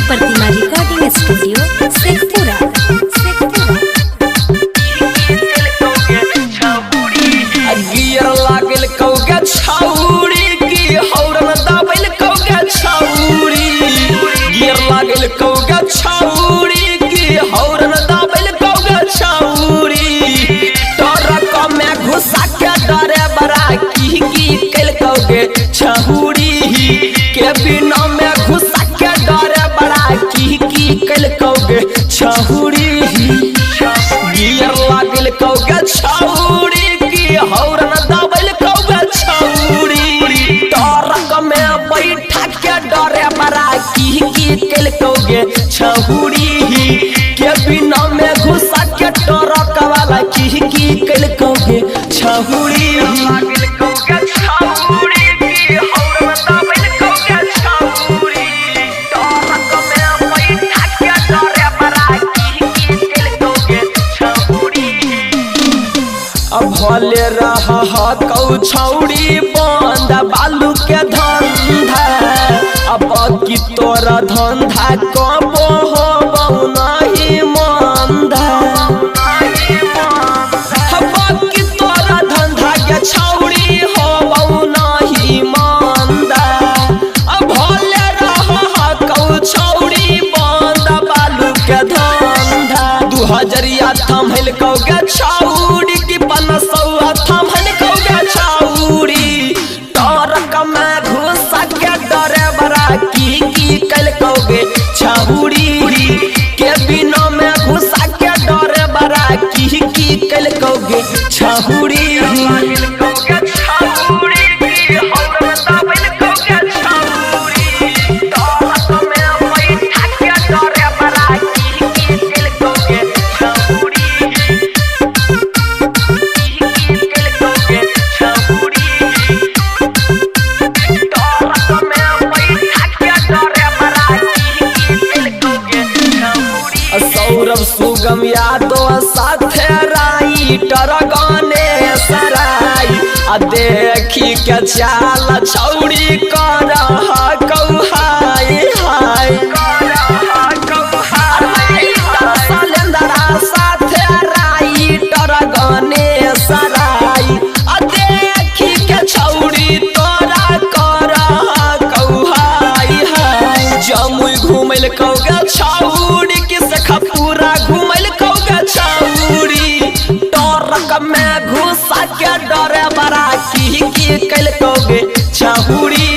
प्रतिमा recording studio Sheikhpura. Gear लागल कौगे छौरी की हौरन दबल कौगे छौरी। गियर लागल कौगे छौरी की हौरन दबल कौगे छौरी। ट्रक में घुसा के डरे बड़ा की कल कौगे छौरी के बिना में घुसा के डरे बड़ा की कल कौगे छौरी। गियर लागल कौगे छौरी की हौरन दबल कौगे छौरी। ट्रक में बैठा के डरे बड़ा की कल कौगे छौरी के बिना में घुसा के ट्रक वाला की कल कौगे छौरी। भले रहा कौ छौरी बंद बालू के धंधा। अब की तोरा धंधा कबो हो नहीं मंदा। अब की तोरा धंधा के छौरी हो नहीं मंदा। भले रहा कौ छौरी बंद बालू के धंधा। 2000 थमल कौगे छौरी की 500 थमल कौगे छौरी। ट्रक में घुसा के डरे बड़ा की कल कौगे छौरी के बिना में घुसा के डरे बड़ा की कल कौगे छौरी। सौरभ सुगम यादव साथे राइटर गाने सराय। आ देखी के चाल छौरी कर कौहाय हाय। सलेंदरा साथे राइटर गाने सराय। आ देखी के छौरी तोरा कर कौहाय हाय। जमुई घूमल कौगे छौरी पूरा घूमल कौगे छौरी। ट्रक में घुसा के डरे बड़ा की कल कौगे छौरी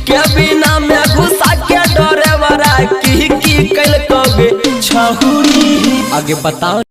के बिना में घुसा के डरे बड़ा की कल कौगे छौरी। आगे बताओ।